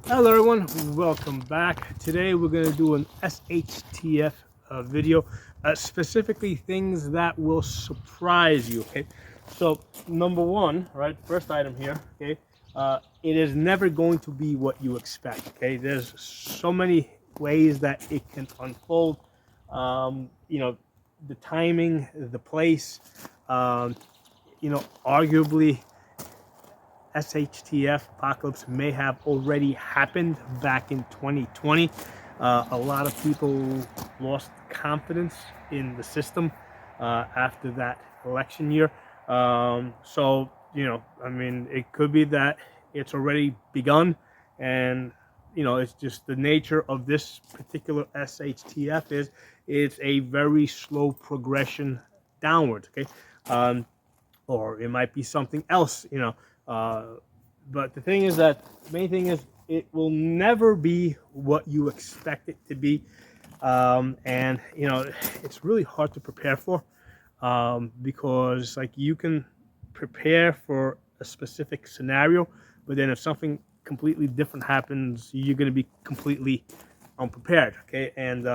Hello everyone, welcome back. Today we're going to do an SHTF video, specifically things that will surprise you, okay? So number one, right, first item here, okay, it is never going to be what you expect, okay? There's so many ways that it can unfold, the timing, the place, arguably SHTF apocalypse may have already happened back in 2020. A lot of people lost confidence in the system after that election year. It could be that it's already begun, and it's just the nature of this particular SHTF is it's a very slow progression downwards. Okay. Or it might be something else. Uh, but the thing is that the main thing is it will never be what you expect it to be, and it's really hard to prepare for, because like you can prepare for a specific scenario, but then if something completely different happens, you're going to be completely unprepared. Okay, and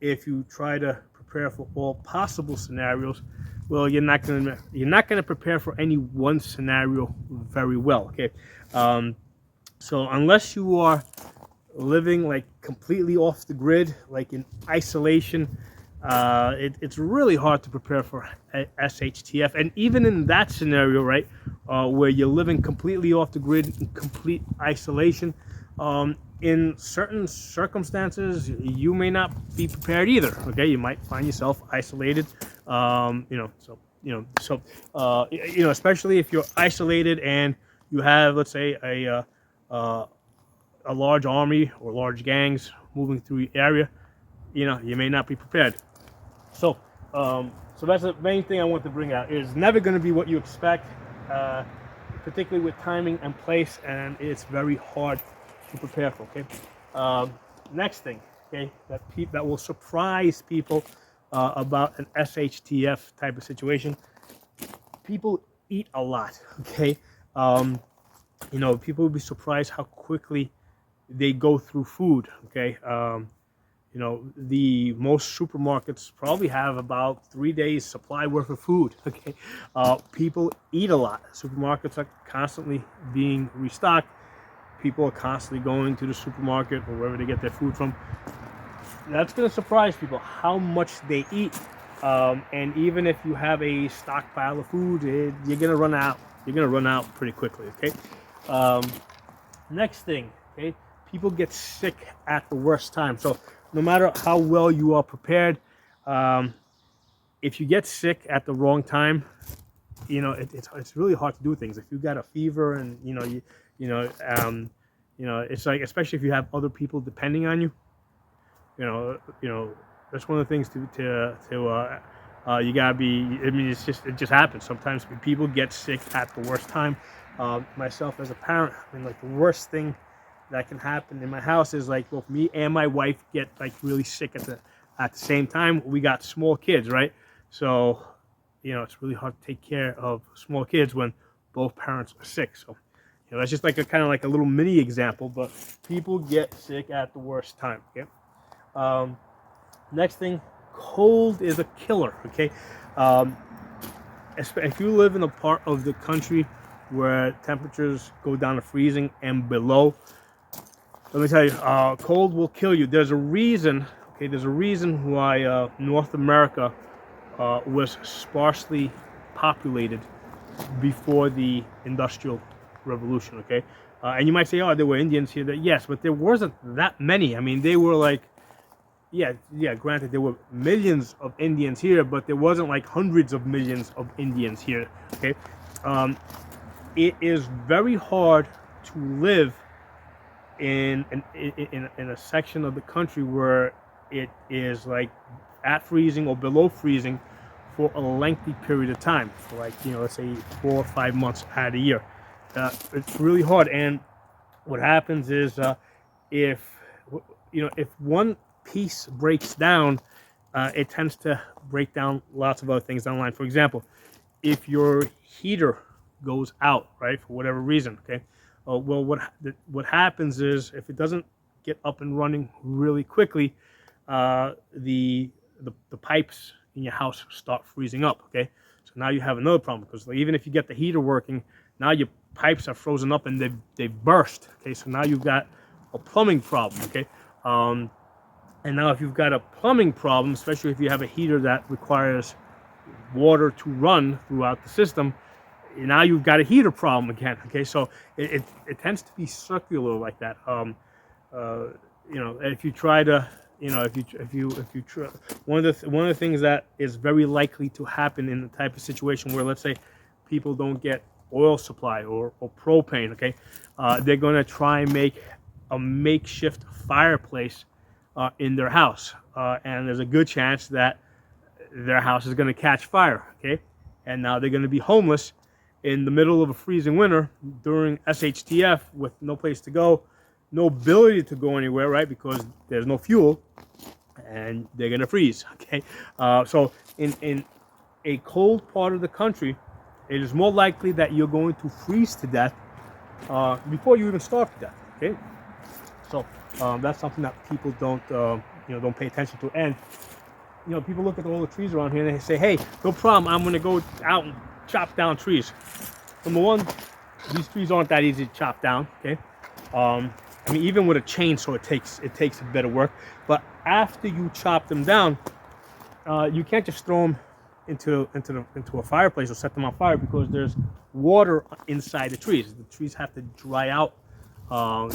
if you try to prepare for all possible scenarios, well, you're not gonna prepare for any one scenario very well. Okay, so unless you are living like completely off the grid, like in isolation, it's really hard to prepare for SHTF. And even in that scenario, right, where you're living completely off the grid in complete isolation, in certain circumstances, you may not be prepared either. Okay, you might find yourself isolated. Especially if you're isolated and you have, let's say, a large army or large gangs moving through your area, you may not be prepared. So, so that's the main thing I want to bring out. It's never going to be what you expect, particularly with timing and place, and it's very hard to prepare for. Okay. Next thing, okay, that will surprise people about an SHTF type of situation. People eat a lot. Okay. People will be surprised how quickly they go through food. Okay. The most supermarkets probably have about 3 days supply worth of food. Okay. People eat a lot. Supermarkets are constantly being restocked. People are constantly going to the supermarket or wherever they get their food from. That's going to surprise people how much they eat. And even if you have a stockpile of food, you're going to run out. You're going to run out pretty quickly. Okay. Next thing. Okay. People get sick at the worst time. So no matter how well you are prepared, if you get sick at the wrong time, it's really hard to do things. If you got a fever and it's like, especially if you have other people depending on you, that's one of the things you gotta be. I mean, it just happens sometimes. People get sick at the worst time. Myself as a parent, I mean, like the worst thing that can happen in my house is like both me and my wife get like really sick at the same time. We got small kids, right? So it's really hard to take care of small kids when both parents are sick. So that's just like a kind of like a little mini example, but people get sick at the worst time. Okay. Next thing, cold is a killer. Okay. If you live in a part of the country where temperatures go down to freezing and below, let me tell you, cold will kill you. There's a reason. Okay, there's a reason why North America was sparsely populated before the Industrial Revolution. Okay, and you might say, "Oh, there were Indians here." Yes, but there wasn't that many. I mean, they were like, yeah. Granted, there were millions of Indians here, but there wasn't like hundreds of millions of Indians here. Okay, it is very hard to live in a section of the country where it is like at freezing or below freezing for a lengthy period of time, for like let's say 4 or 5 months out of the year. It's really hard, and what happens is if one piece breaks down, it tends to break down lots of other things down the line. For example, if your heater goes out, right, for whatever reason, okay, Well, what happens is if it doesn't get up and running really quickly, the pipes in your house start freezing up. Okay, so now you have another problem because even if you get the heater working, now your pipes are frozen up and they burst. Okay, so now you've got a plumbing problem. Okay, and now if you've got a plumbing problem, especially if you have a heater that requires water to run throughout the system, now you've got a heater problem again. Okay, so it tends to be circular like that. If you try to, if you try, one of the things that is very likely to happen in the type of situation where, let's say, people don't get oil supply or propane. Okay, they're going to try and make a makeshift fireplace in their house, and there's a good chance that their house is going to catch fire. Okay, and now they're going to be homeless in the middle of a freezing winter during SHTF with no place to go, no ability to go anywhere, right? Because there's no fuel, and they're going to freeze. Okay, so in a cold part of the country, it is more likely that you're going to freeze to death before you even starve to death. Okay, so that's something that people don't pay attention to. And people look at all the trees around here and they say, hey, no problem, I'm going to go out and chop down trees. Number one, these trees aren't that easy to chop down. Okay, I mean, even with a chainsaw, it takes a bit of work. But after you chop them down, you can't just throw them into a fireplace or set them on fire, because there's water inside the trees. The trees have to dry out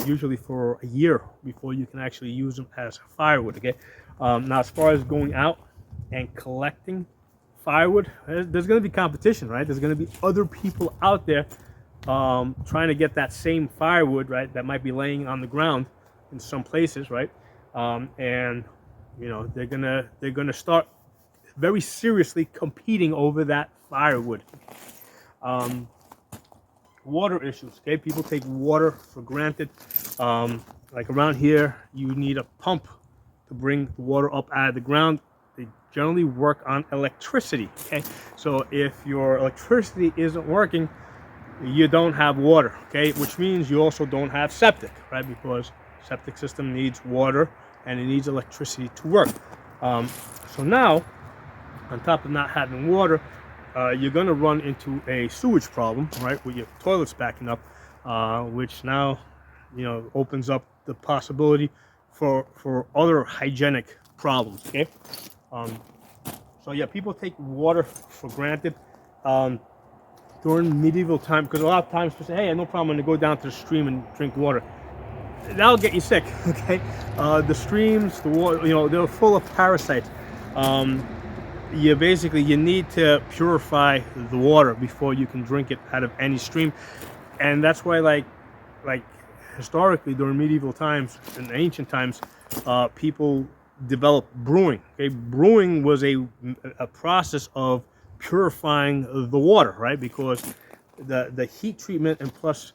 usually for a year before you can actually use them as firewood. Okay, now as far as going out and collecting firewood, there's going to be competition, right? There's going to be other people out there trying to get that same firewood, right? That might be laying on the ground in some places, right? And they're gonna start very seriously competing over that firewood. Water issues. Okay, people take water for granted. Like around here, you need a pump to bring the water up out of the ground. They generally work on electricity. Okay, so if your electricity isn't working, you don't have water. Okay, which means you also don't have septic, right? Because septic system needs water and it needs electricity to work. So now, on top of not having water, you're going to run into a sewage problem, right, with your toilets backing up, which now, opens up the possibility for other hygienic problems. Okay, so yeah, people take water for granted during medieval time, because a lot of times people say, hey, no problem, I'm going to go down to the stream and drink water. That'll get you sick. Okay, the streams, the water, they're full of parasites. You need to purify the water before you can drink it out of any stream. And that's why, like historically during medieval times and ancient times, people developed brewing. Okay, brewing was a process of purifying the water, right? Because the heat treatment and plus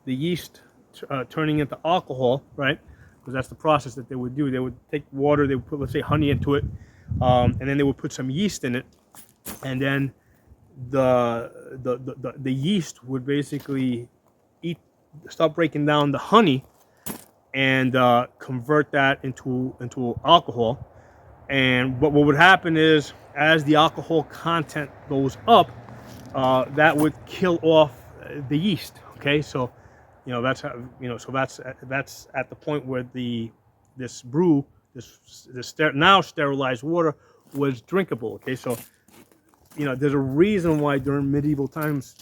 the yeast turning into alcohol, right? Because that's the process that they would do. They would take water, they would put, let's say, honey into it, and then they would put some yeast in it, and then the yeast would basically start breaking down the honey and convert that into alcohol. And what would happen is, as the alcohol content goes up, that would kill off the yeast. Okay, so that's how, so that's at the point where this now sterilized water was drinkable. Okay, so there's a reason why during medieval times,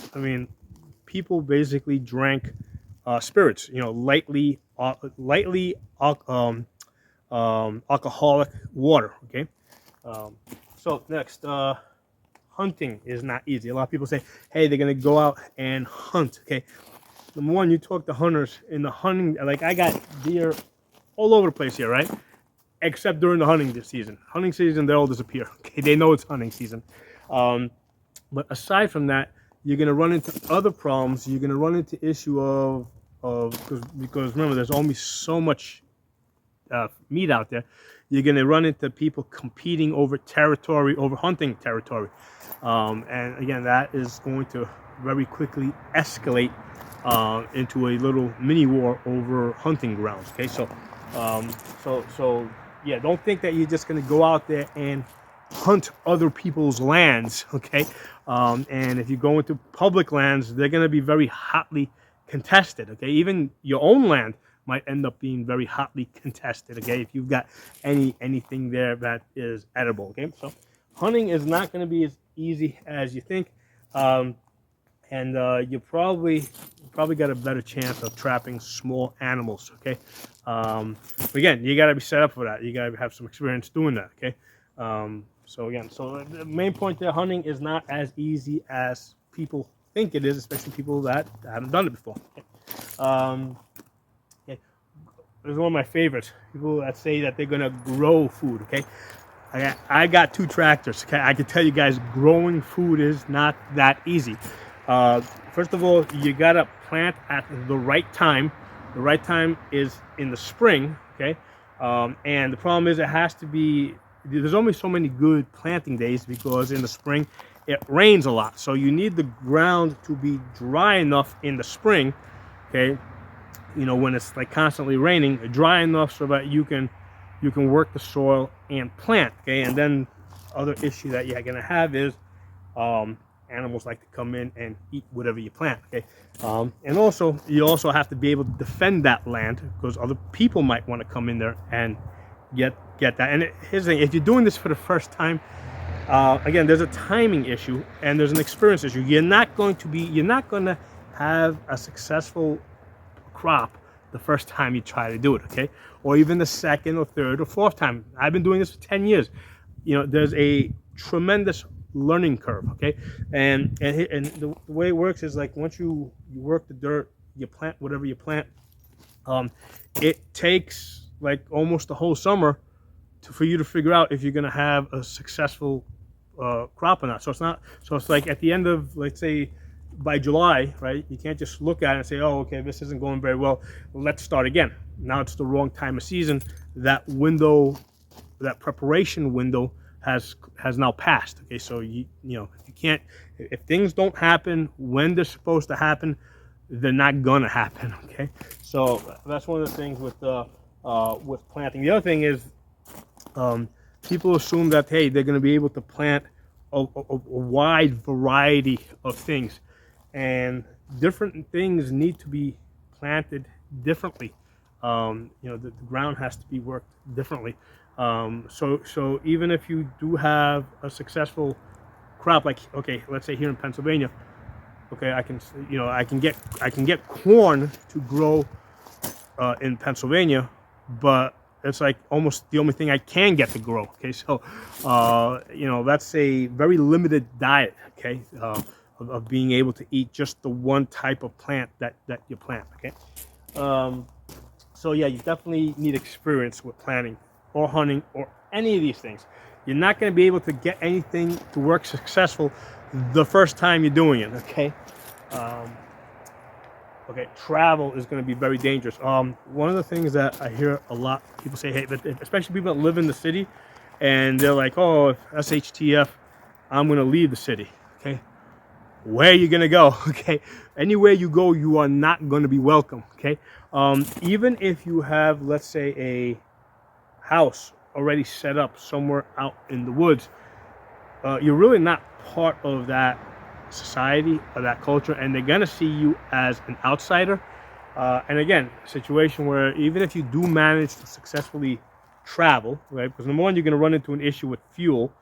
people basically drank spirits, lightly alcoholic water. Okay, so next, hunting is not easy. A lot of people say, hey, they're gonna go out and hunt. Okay, number one, you talk to hunters in the hunting, like I got deer all over the place here, right? Except during the hunting season. Hunting season, they all disappear. Okay, they know it's hunting season. But aside from that, you're gonna run into other problems. You're gonna run into issue of because remember, there's only so much meat out there. You're gonna run into people competing over territory, over hunting territory, and again, that is going to very quickly escalate into a little mini war over hunting grounds. Okay, so yeah, don't think that you're just going to go out there and hunt other people's lands. Okay, and if you go into public lands, they're going to be very hotly contested. Okay, even your own land might end up being very hotly contested. Okay, if you've got anything there that is edible. Okay, so hunting is not going to be as easy as you think, and you probably got a better chance of trapping small animals. Okay, but again, you got to be set up for that. You got to have some experience doing that. Okay, so again, so the main point there, hunting is not as easy as people think it is, especially people that haven't done it before. Okay? Okay. This is one of my favorites. People that say that they're gonna grow food. Okay, I got 2 tractors. Okay, I can tell you guys, growing food is not that easy. First of all, you gotta plant at the right time. The right time is in the spring. Okay, and the problem is it has to be. There's only so many good planting days because in the spring it rains a lot. So you need the ground to be dry enough in the spring, okay? You know, when it's like constantly raining, dry enough so that you can work the soil and plant, okay? And then other issue that you're gonna have is animals like to come in and eat whatever you plant, okay? And also, you also have to be able to defend that land because other people might want to come in there and get that. And here's the thing, if you're doing this for the first time, again, there's a timing issue and there's an experience issue. You're not going to have a successful crop the first time you try to do it, okay? Or even the second or third or fourth time. I've been doing this for 10 years. You know, there's a tremendous learning curve, okay? And the way it works is like once you work the dirt, you plant whatever you plant, it takes like almost the whole summer for you to figure out if you're going to have a successful crop or not. So it's like at the end of, let's say, by July, right? You can't just look at it and say, oh, okay, this isn't going very well. Let's start again. Now it's the wrong time of season. That window, that preparation window has now passed. Okay, so you know, you can't, if things don't happen when they're supposed to happen, they're not gonna happen. Okay, so that's one of the things with planting. The other thing is, people assume that, hey, they're going to be able to plant a wide variety of things, and different things need to be planted differently. You know, the ground has to be worked differently. So even if you do have a successful crop, like, okay, let's say here in Pennsylvania, okay, I can get corn to grow in Pennsylvania, but it's like almost the only thing I can get to grow. Okay, so you know, that's a very limited diet. Okay, of being able to eat just the one type of plant that you plant. Okay, so yeah, you definitely need experience with planting or hunting or any of these things. You're not going to be able to get anything to work successful the first time you're doing it. Okay. Okay, travel is going to be very dangerous. One of the things that I hear a lot, people say, hey, but especially people that live in the city, and they're like, oh, if SHTF, I'm going to leave the city. Okay, where are you going to go? Okay, anywhere you go, you are not going to be welcome. Okay, even if you have, let's say, a house already set up somewhere out in the woods, you're really not part of that society or that culture, and they're gonna see you as an outsider. And again, a situation where even if you do manage to successfully travel, right? Because number one, you're gonna run into an issue with fuel.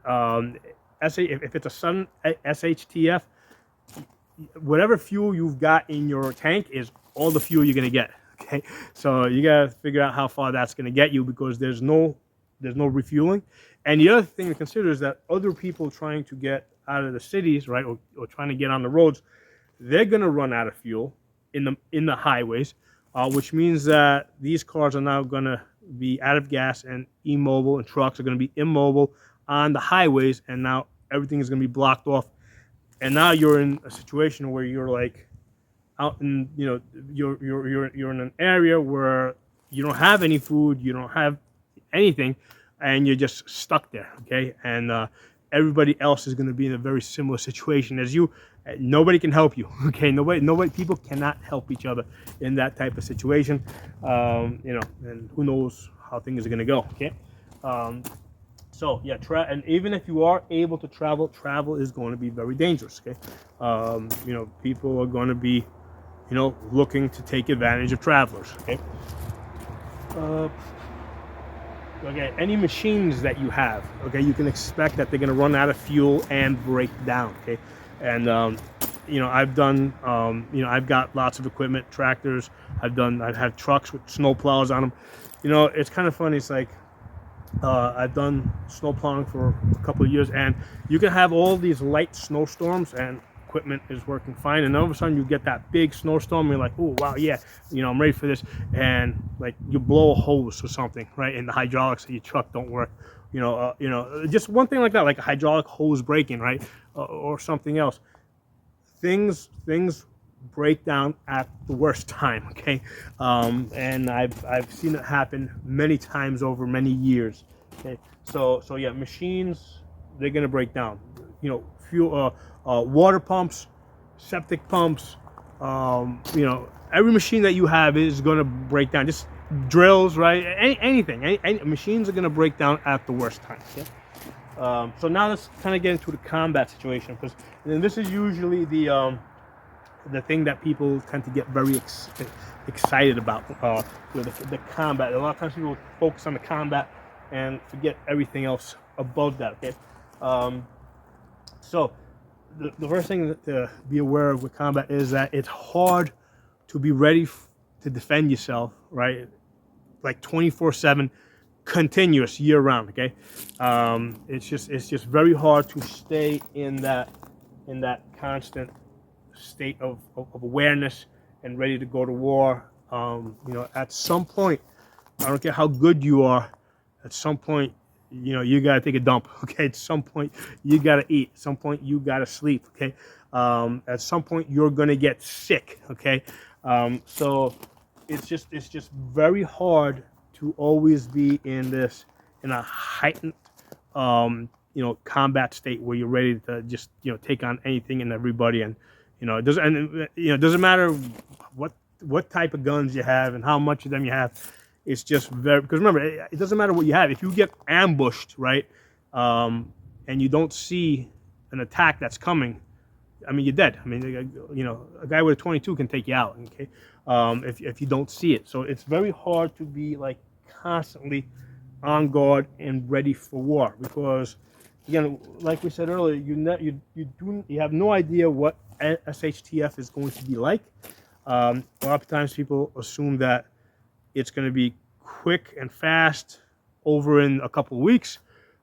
If it's a sudden SHTF, whatever fuel you've got in your tank is all the fuel you're gonna get. Okay, so you gotta figure out how far that's gonna get you because there's no refueling. And the other thing to consider is that other people trying to get out of the cities, right, or trying to get on the roads, they're going to run out of fuel in the highways, which means that these cars are now going to be out of gas and immobile, and trucks are going to be immobile on the highways, and now everything is going to be blocked off. And now you're in a situation where you're like out in, you know, you're in an area where you don't have any food, you don't have anything, and you're just stuck there. Okay, and everybody else is going to be in a very similar situation as you. Nobody can help you. Okay, nobody. People cannot help each other in that type of situation. You know, and who knows how things are gonna go. Okay. So yeah, and even if you are able to travel is going to be very dangerous. Okay, you know, people are going to be, you know, looking to take advantage of travelers. Okay. Okay, any machines that you have, okay, you can expect that they're going to run out of fuel and break down. Okay, and you know, I've done, you know, I've got lots of equipment, tractors. I've had trucks with snow plows on them. You know, it's kind of funny. It's like, I've done snow plowing for a couple of years, and you can have all these light snowstorms and equipment is working fine, and all of a sudden you get that big snowstorm and you're like, oh wow, yeah, you know, I'm ready for this, and like you blow a hose or something, right, and the hydraulics of your truck don't work, you know, just one thing like that, like a hydraulic hose breaking, right, or something else. Things break down at the worst time. Okay, and I've seen it happen many times over many years. Okay, so yeah, machines, they're gonna break down. You know, fuel, water pumps, septic pumps. You know, every machine that you have is gonna break down. Just drills, right? Anything. Any machines are gonna break down at the worst time. Okay? So now let's kind of get into the combat situation, because this is usually the thing that people tend to get very excited about. You know, the combat. A lot of times people focus on the combat and forget everything else above that. Okay, so the first thing to be aware of with combat is that it's hard to be ready to defend yourself, right? Like 24/7, continuous, year round. Okay, it's just very hard to stay in that constant state of awareness and ready to go to war. You know, at some point, I don't care how good you are, at some point, you know, you gotta take a dump. Okay, at some point you gotta eat, at some point you gotta sleep. Okay, at some point you're gonna get sick. Okay, so it's just very hard to always be in a heightened you know, combat state where you're ready to just, you know, take on anything and everybody. And you know, it doesn't matter what type of guns you have and how much of them you have. It's just very, because remember, it doesn't matter what you have. If you get ambushed, right, and you don't see an attack that's coming, I mean, you're dead. I mean, you know, a guy with a 22 can take you out. Okay, if you don't see it. So it's very hard to be like constantly on guard and ready for war, because again, like we said earlier, you have no idea what SHTF is going to be like. A lot of times people assume that it's going to be quick and fast over in a couple of weeks,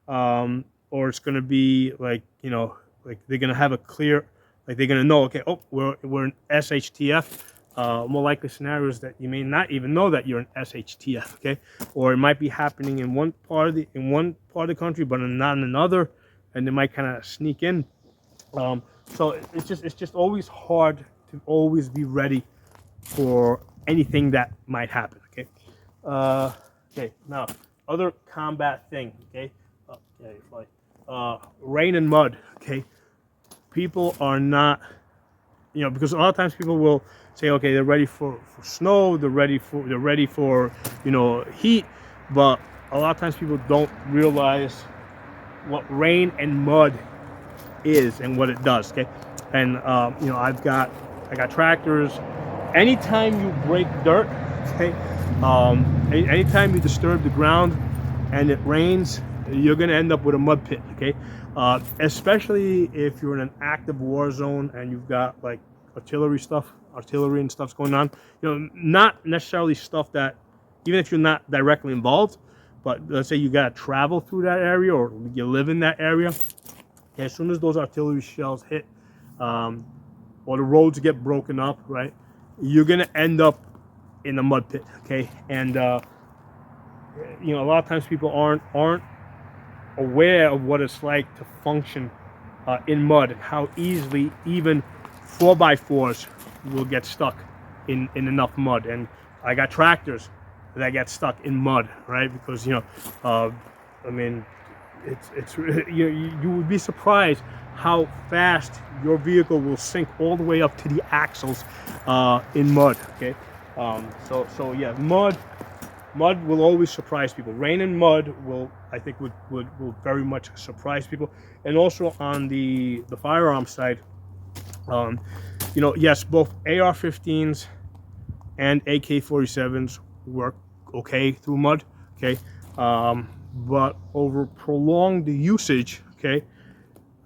or it's going to be like, you know, like they're going to have a clear, like they're going to know, okay, oh, we're in SHTF. More likely scenarios that you may not even know that you're in SHTF. Okay, or it might be happening in one part of the country, but not in another, and they might kind of sneak in. So it's just always hard to always be ready for anything that might happen. Okay. Okay. Now, other combat thing. Okay. Rain and mud. Okay. People are not, you know, because a lot of times people will say, okay, they're ready for snow, they're ready for you know, heat, but a lot of times people don't realize what rain and mud is and what it does. Okay, and you know, I got tractors. Anytime you break dirt, okay, anytime you disturb the ground and it rains, you're gonna end up with a mud pit. Okay, especially if you're in an active war zone and you've got like artillery and stuff's going on. You know, not necessarily stuff that, even if you're not directly involved, but let's say you gotta travel through that area or you live in that area. Okay, as soon as those artillery shells hit, or the roads get broken up, right, you're gonna end up in a mud pit. Okay, and you know, a lot of times people aren't aware of what it's like to function in mud, and how easily even 4x4s will get stuck in enough mud. And I got tractors that get stuck in mud, right? Because, you know, I mean, it's you would be surprised how fast your vehicle will sink all the way up to the axles in mud. Okay, so yeah, mud will always surprise people. Rain and mud will, I think, will very much surprise people. And also on the firearm side, yes, both AR-15s and AK-47s work okay through mud. Okay, but over prolonged usage, okay,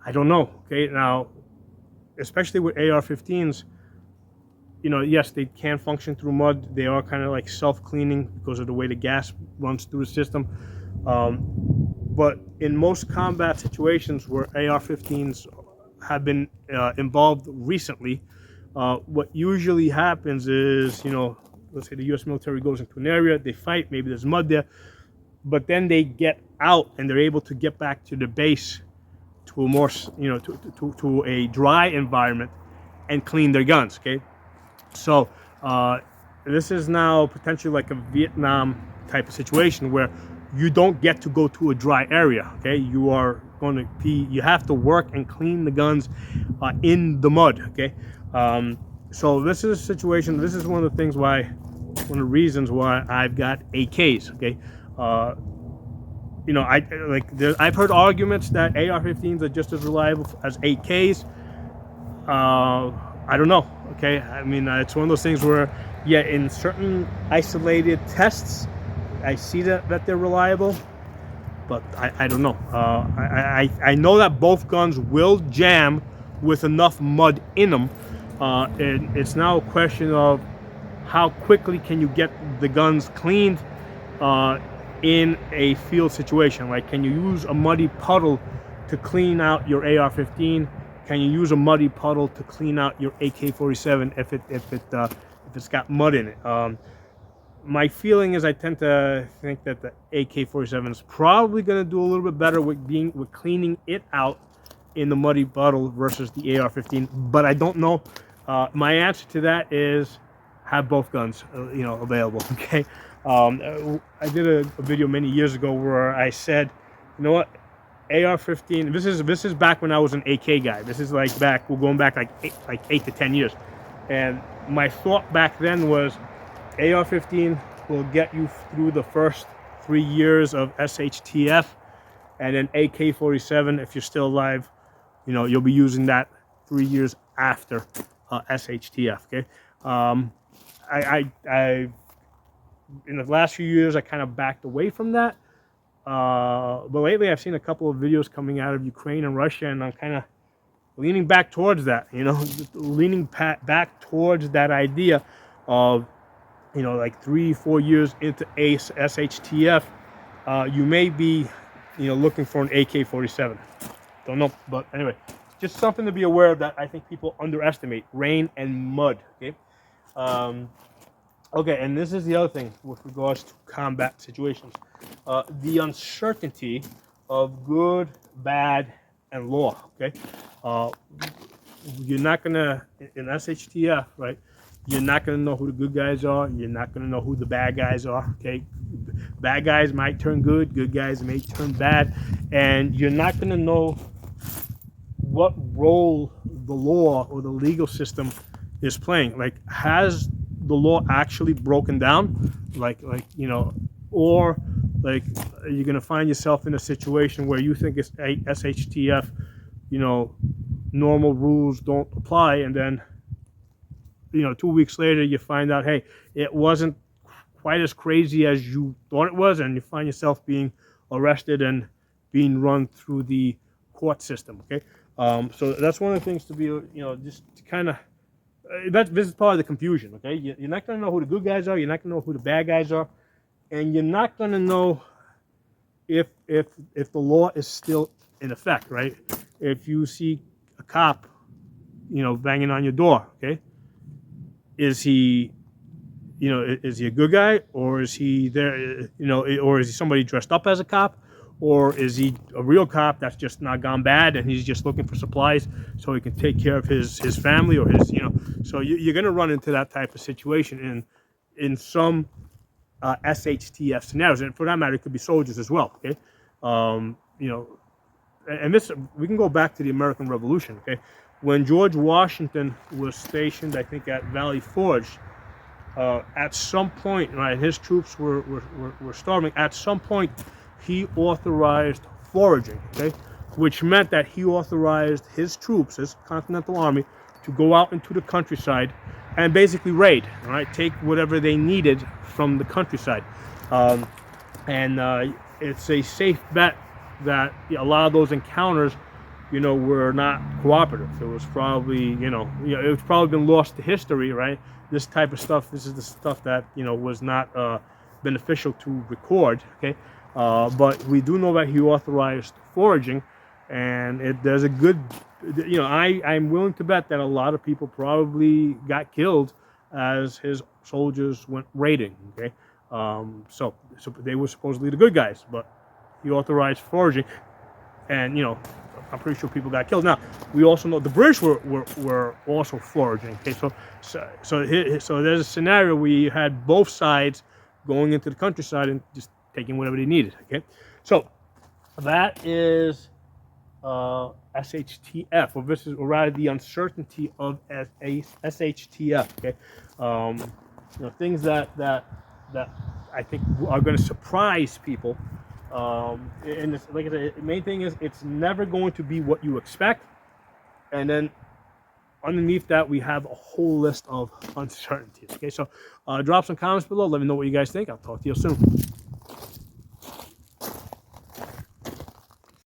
I don't know. Okay, now, especially with AR-15s, yes, they can function through mud. They are kind of like self-cleaning because of the way the gas runs through the system. But in most combat situations where AR-15s have been involved recently, what usually happens is, let's say the U.S. military goes into an area, they fight, maybe there's mud there, but then they get out and they're able to get back to the base to a more, to a dry environment and clean their guns. Okay, so this is now potentially like a Vietnam type of situation where you don't get to go to a dry area. Okay, you are going to be, you have to work and clean the guns in the mud. Okay, so this is a situation. This is one of the things why, one of the reasons why I've got AKs. Okay, I've heard arguments that AR-15s are just as reliable as AKs. I don't know. Okay, I mean, it's one of those things where, yeah, in certain isolated tests, I see that they're reliable, but I don't know. I know that both guns will jam with enough mud in them, and it's now a question of how quickly can you get the guns cleaned in a field situation. Like, can you use a muddy puddle to clean out your AR-15? Can you use a muddy puddle to clean out your AK-47 if it's got mud in it? My feeling is I tend to think that the AK-47 is probably going to do a little bit better with cleaning it out in the muddy puddle versus the AR-15, but I don't know. My answer to that is have both guns, available. Okay, I did a video many years ago where I said, you know what, AR-15. This is back when I was an AK guy. This is like we're going back like 8 to 10 years, and my thought back then was AR-15 will get you through the first 3 years of SHTF, and then AK-47, if you're still alive, you'll be using that 3 years after SHTF. Okay, I in the last few years I kind of backed away from that. But lately I've seen a couple of videos coming out of Ukraine and Russia, and I'm kind of leaning back towards that, leaning back towards that idea of, like 3-4 years into SHTF, you may be, looking for an AK-47. Don't know, but anyway, just something to be aware of that I think people underestimate: rain and mud. Okay. Okay, and this is the other thing with regards to combat situations. The uncertainty of good, bad, and law, okay? You're not gonna, in SHTF, right, you're not gonna know who the good guys are, you're not gonna know who the bad guys are, okay? Bad guys might turn good guys may turn bad, and you're not gonna know what role the law or the legal system is playing. Like, has the law actually broken down? Or like, you're gonna find yourself in a situation where you think it's SHTF, normal rules don't apply, and then 2 weeks later you find out, hey, it wasn't quite as crazy as you thought it was, and you find yourself being arrested and being run through the court system. Okay, so that's one of the things to be, just to kind of, this is part of the confusion. Okay, you're not going to know who the good guys are, you're not going to know who the bad guys are, and you're not going to know if the law is still in effect. Right? If you see a cop, banging on your door, okay, is he a good guy, or is he there, or is he somebody dressed up as a cop, or is he a real cop that's just not gone bad and he's just looking for supplies so he can take care of his family or his, so you're going to run into that type of situation in some SHTF scenarios, and for that matter, it could be soldiers as well. Okay, and this, we can go back to the American Revolution, okay? When George Washington was stationed, I think, at Valley Forge, at some point, right, his troops were starving. At some point, he authorized foraging, okay, which meant that he authorized his troops, his Continental Army, to go out into the countryside and basically raid, right, take whatever they needed from the countryside. And it's a safe bet that a lot of those encounters, were not cooperative. It was probably, it's probably been lost to history, right? This type of stuff, this is the stuff that, was not beneficial to record, okay? But we do know that he authorized foraging, and there's a good, I'm willing to bet that a lot of people probably got killed as his soldiers went raiding, okay? So they were supposedly the good guys, but he authorized foraging, and, I'm pretty sure people got killed. Now, we also know the British were also foraging. Okay, so there's a scenario where you had both sides going into the countryside and just taking whatever they needed. Okay, so that is SHTF, or rather the uncertainty of SHTF. Okay, things that I think are going to surprise people. And like I said, the main thing is it's never going to be what you expect. And then underneath that, we have a whole list of uncertainties. Okay, so drop some comments below. Let me know what you guys think. I'll talk to you soon.